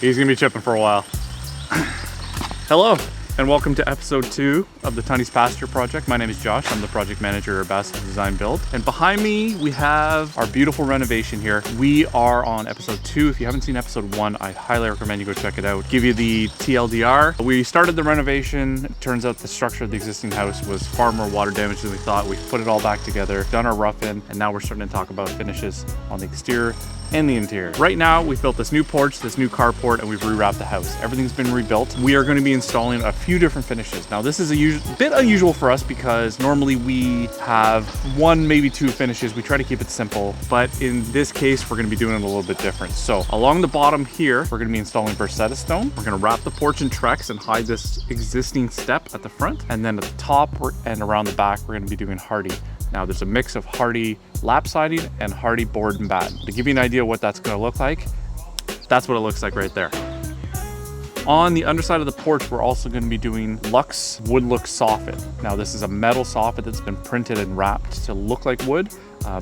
He's gonna be chipping for a while. Hello, and welcome to episode 2 of the Tunney's Pasture project. My name is Josh. I'm the project manager at Bassett Design Build. And behind me, we have our beautiful renovation here. We are on episode 2. If you haven't seen episode 1, I highly recommend you go check it out. Give you the TLDR. We started the renovation. It turns out the structure of the existing house was far more water damage than we thought. We put it all back together, done our rough in, and now we're starting to talk about finishes on the exterior and the interior. Right now, we've built this new porch, this new carport, and we've rewrapped the house. Everything's been rebuilt. We are going to be installing a few different finishes. Now, this is a bit unusual for us because normally we have 1, maybe 2 finishes. We try to keep it simple, but in this case, we're going to be doing it a little bit different. So along the bottom here, we're going to be installing Bercetta stone. We're going to wrap the porch in Trex and hide this existing step at the front. And then at the top and around the back, we're going to be doing Hardy. Now there's a mix of Hardy lap siding and Hardy board and batten. To give you an idea of what that's going to look like, that's what it looks like right there. On the underside of the porch, we're also going to be doing Luxe wood look soffit. Now this is a metal soffit that's been printed and wrapped to look like wood,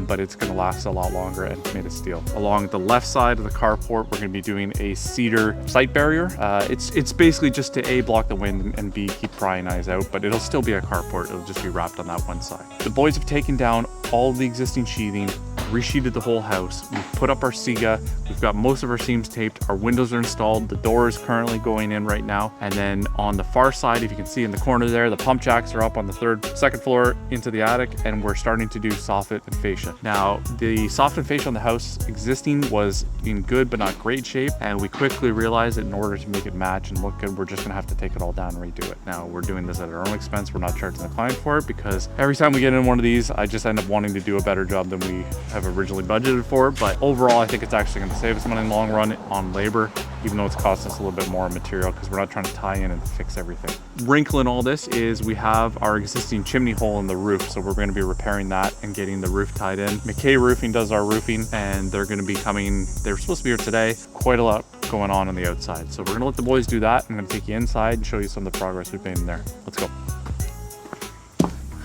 but it's going to last a lot longer and it's made of steel. Along the left side of the carport, we're going to be doing a cedar sight barrier. It's basically just to A, block the wind, and B, keep prying eyes out, but it'll still be a carport. It'll just be wrapped on that one side. The boys have taken down all the existing sheathing, resheeted the whole house. We've put up our Siga. We've got most of our seams taped. Our windows are installed. The door is currently going in right now. And then on the far side, if you can see in the corner there, the pump jacks are up on the second floor into the attic, and we're starting to do soffit and fascia. Now, the soffit and fascia on the house existing was in good but not great shape, and we quickly realized that in order to make it match and look good, we're just gonna have to take it all down and redo it. Now, we're doing this at our own expense. We're not charging the client for it because every time we get in one of these, I just end up wanting to do a better job than we have originally budgeted for. But overall, I think it's actually going to save us money in the long run on labor, even though it's costing us a little bit more in material because we're not trying to tie in and fix everything. Wrinkle in all this is we have our existing chimney hole in the roof, so we're going to be repairing that and getting the roof tied in. McKay Roofing does our roofing, and they're going to be coming. They're supposed to be here today. Quite a lot going on the outside, so we're going to let the boys do that. I'm going to take you inside and show you some of the progress we've made in there. Let's go.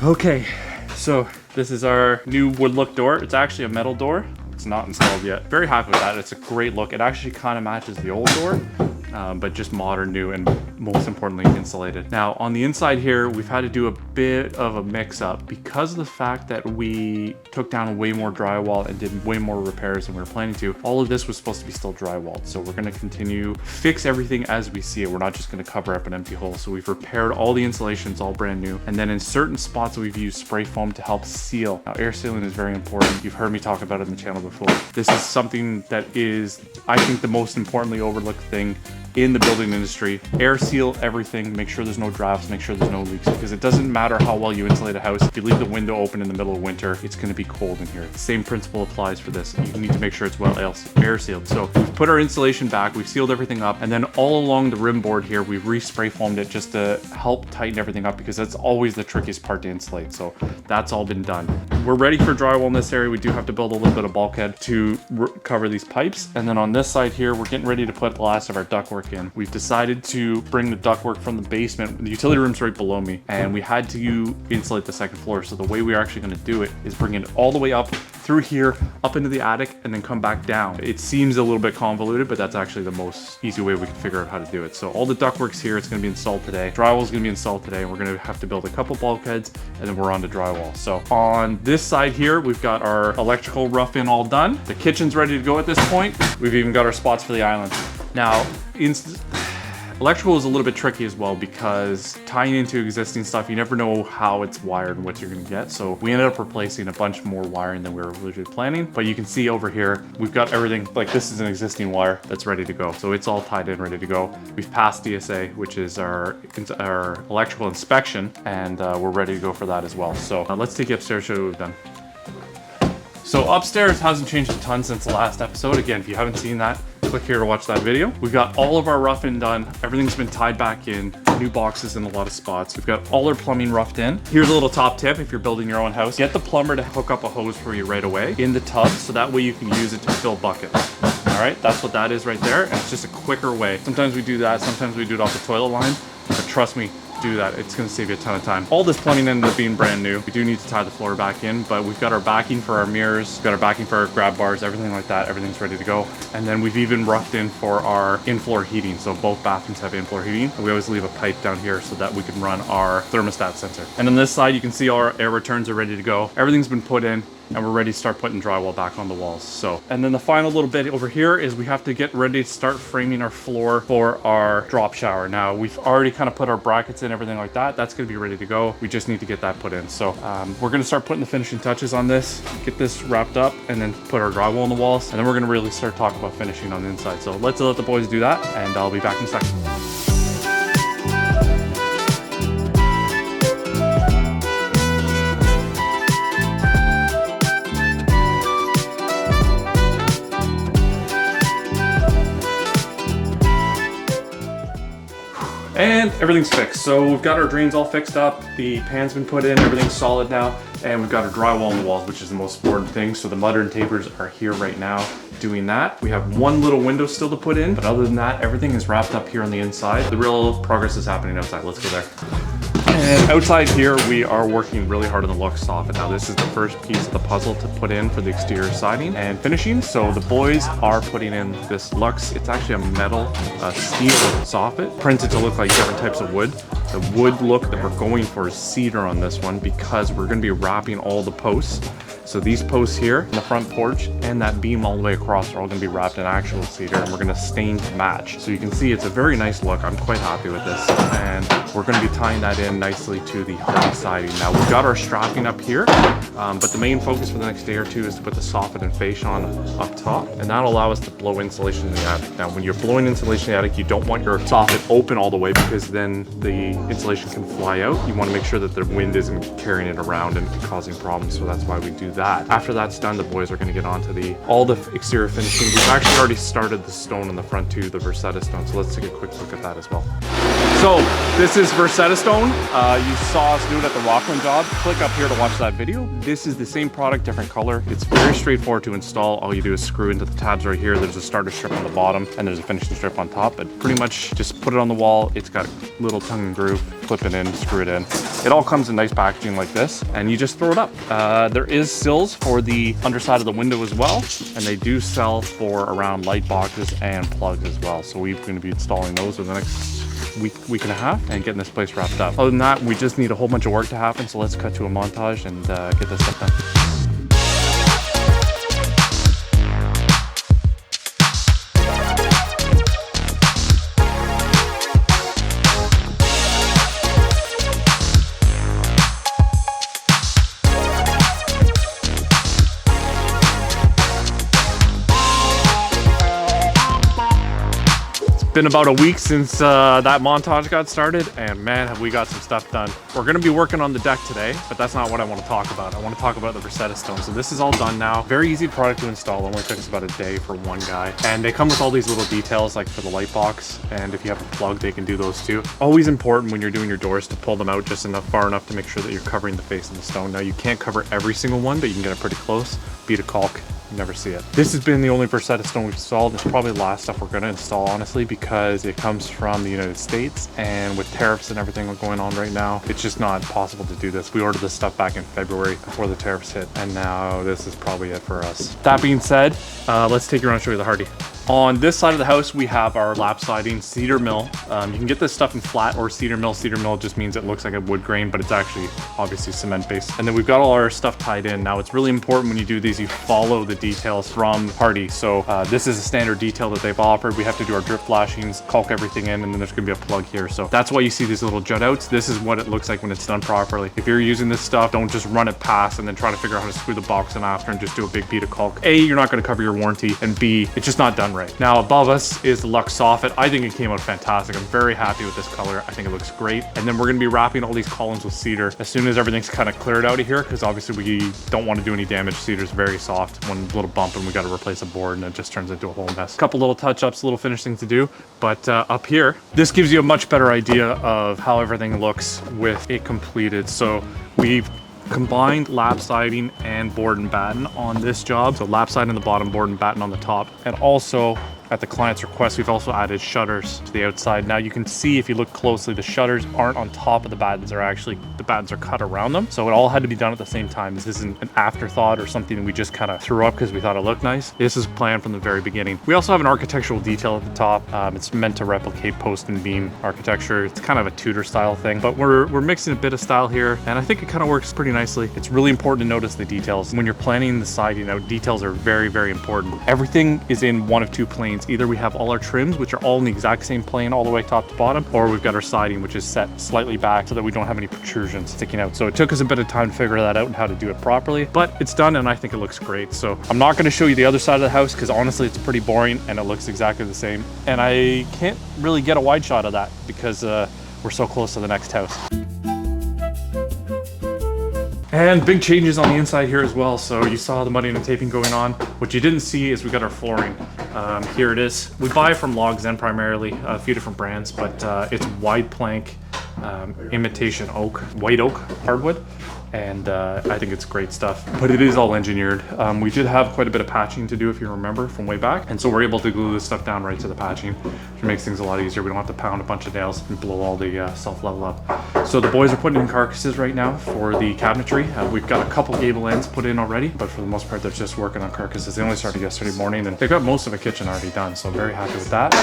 Okay, so this is our new wood look door. It's actually a metal door. It's not installed yet. Very happy with that. It's a great look. It actually kind of matches the old door, but just modern, new, and most importantly, insulated. Now, on the inside here, we've had to do a bit of a mix-up because of the fact that we took down way more drywall and did way more repairs than we were planning to. All of this was supposed to be still drywalled, so we're going to continue fix everything as we see it. We're not just going to cover up an empty hole. So we've repaired all the insulations, all brand new, and then in certain spots we've used spray foam to help seal. Now, air sealing is very important. You've heard me talk about it in the channel before. This is something that is, I think, the most importantly overlooked thing in the building industry. Air seal everything, make sure there's no drafts, make sure there's no leaks, because it doesn't matter how well you insulate a house. If you leave the window open in the middle of winter, it's going to be cold in here. The same principle applies for this. You need to make sure it's well air sealed. So we've put our insulation back, we've sealed everything up, and then all along the rim board here, we've re-spray foamed it just to help tighten everything up, because that's always the trickiest part to insulate. So that's all been done. We're ready for drywall in this area. We do have to build a little bit of bulkhead to cover these pipes. And then on this side here, we're getting ready to put the last of our ductwork in. We've decided to bring the ductwork from the basement. The utility room's right below me, and we had to insulate the second floor. So the way we're actually going to do it is bring it all the way up through here, up into the attic, and then come back down. It seems a little bit convoluted, but that's actually the most easy way we can figure out how to do it. So all the ductwork's here. It's going to be installed today. Drywall's going to be installed today. We're going to have to build a couple bulkheads, and then we're on to drywall. So on this side here, we've got our electrical rough in all done. The kitchen's ready to go at this point. We've even got our spots for the island. Now, electrical is a little bit tricky as well because tying into existing stuff, you never know how it's wired and what you're going to get. So we ended up replacing a bunch more wiring than we were originally planning. But you can see over here, we've got everything, like this is an existing wire that's ready to go. So it's all tied in, ready to go. We've passed DSA, which is our electrical inspection, and we're ready to go for that as well. So let's take you upstairs, show you what we've done. So upstairs hasn't changed a ton since the last episode. Again, if you haven't seen that, click here to watch that video. We've got all of our roughing done. Everything's been tied back in, new boxes in a lot of spots. We've got all our plumbing roughed in. Here's a little top tip if you're building your own house. Get the plumber to hook up a hose for you right away in the tub, so that way you can use it to fill buckets. All right, that's what that is right there. And it's just a quicker way. Sometimes we do that, sometimes we do it off the toilet line, but trust me, do that. It's gonna save you a ton of time. All this plumbing ended up being brand new. We do need to tie the floor back in, but we've got our backing for our mirrors, we've got our backing for our grab bars, everything like that. Everything's ready to go. And then we've even roughed in for our in-floor heating. So both bathrooms have in-floor heating. And we always leave a pipe down here so that we can run our thermostat sensor. And on this side, you can see our air returns are ready to go. Everything's been put in, and we're ready to start putting drywall back on the walls. So, and then the final little bit over here is we have to get ready to start framing our floor for our drop shower. Now, we've already kind of put our brackets in, everything like that. That's gonna be ready to go. We just need to get that put in. So we're gonna start putting the finishing touches on this, get this wrapped up, and then put our drywall on the walls. And then we're gonna really start talking about finishing on the inside. So let's let the boys do that, and I'll be back in a second. And everything's fixed. So we've got our drains all fixed up. The pan's been put in, everything's solid now. And we've got our drywall on the walls, which is the most important thing. So the mudder and tapers are here right now doing that. We have one little window still to put in, but other than that, everything is wrapped up here on the inside. The real progress is happening outside. Let's go there. And outside here, we are working really hard on the Lux soffit. Now this is the first piece of the puzzle to put in for the exterior siding and finishing. So the boys are putting in this Lux. It's actually a metal steel soffit, printed to look like different types of wood. The wood look that we're going for is cedar on this one because we're gonna be wrapping all the posts. So these posts here in the front porch and that beam all the way across are all gonna be wrapped in actual cedar, and we're gonna stain to match. So you can see it's a very nice look. I'm quite happy with this. And we're gonna be tying that in nicely to the hardy siding. Now we've got our strapping up here, but the main focus for the next day or two is to put the soffit and fascia on up top, and that'll allow us to blow insulation in the attic. Now when you're blowing insulation in the attic, you don't want your soffit open all the way because then the insulation can fly out. You wanna make sure that the wind isn't carrying it around and causing problems, so that's why we do that. After that's done, the boys are going to get on to all the exterior finishing. We've actually already started the stone on the front too, the Versetta stone. So let's take a quick look at that as well. So this is Versetta stone. You saw us do it at the Rockland job. Click up here to watch that video. This is the same product, different color. It's very straightforward to install. All you do is screw into the tabs right here. There's a starter strip on the bottom and there's a finishing strip on top, but pretty much just put it on the wall. It's got a little tongue and groove, clip it in, screw it in. It all comes in nice packaging like this, and you just throw it up. There is sills for the underside of the window as well, and they do sell for around light boxes and plugs as well. So we're going to be installing those over the next week and a half and getting this place wrapped up. Other than that, we just need a whole bunch of work to happen, so let's cut to a montage and get this stuff done. Been about a week since that montage got started, and man, have we got some stuff done. We're gonna be working on the deck today, but that's not what I want to talk about. I want to talk about the Versetta stone. So this is all done now. Very easy product to install. Only took us about a day for one guy. And they come with all these little details like for the light box, and if you have a plug, they can do those too. Always important when you're doing your doors to pull them out just far enough to make sure that you're covering the face of the stone. Now you can't cover every single one, but you can get it pretty close. Bead a caulk. Never see it. This has been the only Versetta stone we've installed. It's probably the last stuff we're going to install, honestly, because it comes from the United States, and with tariffs and everything going on right now, it's just not possible to do this. We ordered this stuff back in February before the tariffs hit, and now this is probably it for us. That being said, let's take you around and show you the hardy. On this side of the house, we have our lap siding cedar mill. You can get this stuff in flat or cedar mill. Cedar mill just means it looks like a wood grain, but it's actually obviously cement based. And then we've got all our stuff tied in. Now it's really important when you do these, you follow the details from Hardy. So this is a standard detail that they've offered. We have to do our drip flashings, caulk everything in, and then there's gonna be a plug here. So that's why you see these little jut outs. This is what it looks like when it's done properly. If you're using this stuff, don't just run it past and then try to figure out how to screw the box in after and just do a big bead of caulk. A, you're not gonna cover your warranty, and B, it's just not done right. Now above us is the Lux soffit. I think it came out fantastic. I'm very happy with this color. I think it looks great. And then we're gonna be wrapping all these columns with cedar as soon as everything's kind of cleared out of here, because obviously we don't want to do any damage. Cedar's very soft. One little bump and we got to replace a board and it just turns into a whole mess. Couple little touch-ups, little finishing to do. But up here, this gives you a much better idea of how everything looks with it completed. So we've combined lap siding and board and batten on this job. So lap siding on the bottom, board and batten on the top. And also At the client's request, we've also added shutters to the outside. Now you can see if you look closely, the shutters aren't on top of the battens, they're actually, the battens are cut around them. So it all had to be done at the same time. This isn't an afterthought or something we just kind of threw up because we thought it looked nice. This is planned from the very beginning. We also have an architectural detail at the top. It's meant to replicate post and beam architecture. It's kind of a Tudor style thing, but we're mixing a bit of style here, and I think it kind of works pretty nicely. It's really important to notice the details. When you're planning the siding out, details are very, very important. Everything is in one of two planes. Either we have all our trims, which are all in the exact same plane all the way top to bottom, or we've got our siding, which is set slightly back so that we don't have any protrusions sticking out. So it took us a bit of time to figure that out and how to do it properly, but it's done and I think it looks great. So I'm not going to show you the other side of the house because honestly it's pretty boring and it looks exactly the same. And I can't really get a wide shot of that because we're so close to the next house. And big changes on the inside here as well. So you saw the mudding and taping going on. What you didn't see is we got our flooring. Here it is. We buy from Logs End primarily, a few different brands, but it's wide plank, imitation oak, white oak hardwood. And I think it's great stuff, but it is all engineered. We did have quite a bit of patching to do if you remember from way back, and so we're able to glue this stuff down right to the patching, which makes things a lot easier. We don't have to pound a bunch of nails and blow all the self-level up. So the boys are putting in carcasses right now for the cabinetry. We've got a couple gable ends put in already, but for the most part they're just working on carcasses. They only started yesterday morning and they've got most of the kitchen already done, so I'm very happy with that.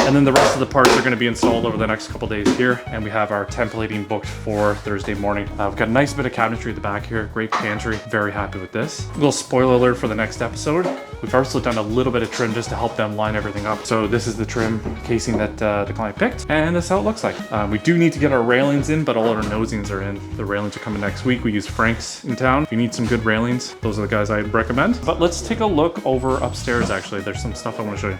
And then the rest of the parts are going to be installed over the next couple days here, and we have our templating booked for Thursday morning. We've got a nice bit of cabinetry at the back here, great pantry, very happy with this. A little spoiler alert for the next episode. We've also done a little bit of trim just to help them line everything up. So this is the trim casing that the client picked, and that's how it looks like. We do need to get our railings in, but all our nosings are in. The railings are coming next week. We use Frank's in town. If you need some good railings, those are the guys I'd recommend. But let's take a look over upstairs actually. There's some stuff I want to show you.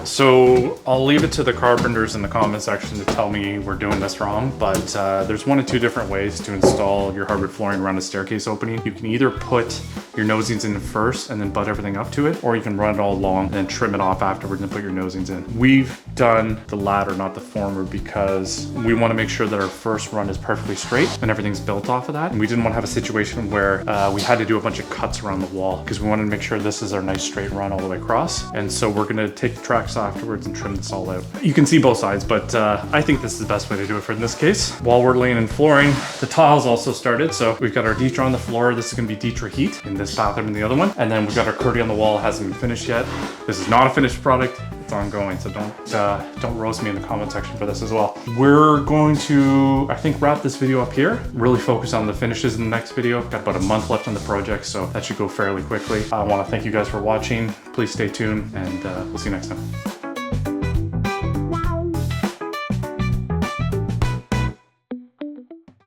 So I'll leave it to the carpenters in the comment section to tell me we're doing this wrong, but there's one of two different ways to install your hardwood flooring around a staircase opening. You can either put your nosings in first and then butt everything up to it, or you can run it all along and then trim it off afterwards and put your nosings in. We've done the latter, not the former, because we want to make sure that our first run is perfectly straight and everything's built off of that. And we didn't want to have a situation where we had to do a bunch of cuts around the wall, because we wanted to make sure this is our nice straight run all the way across. And so we're going to take the tracks afterwards and trim this all out. You can see both sides, but I think this is the best way to do it for in this case. While we're laying in flooring, the tiles also started. So we've got our Ditra on the floor. This is going to be Ditra Heat in this bathroom and the other one. And then we've got our curtain on the wall. It hasn't been finished yet. This is not a finished product. It's ongoing, so don't roast me in the comment section for this as well. We're going to, I think, wrap this video up here. Really focus on the finishes in the next video. I've got about a month left on the project, so that should go fairly quickly. I want to thank you guys for watching. Please stay tuned, and we'll see you next time.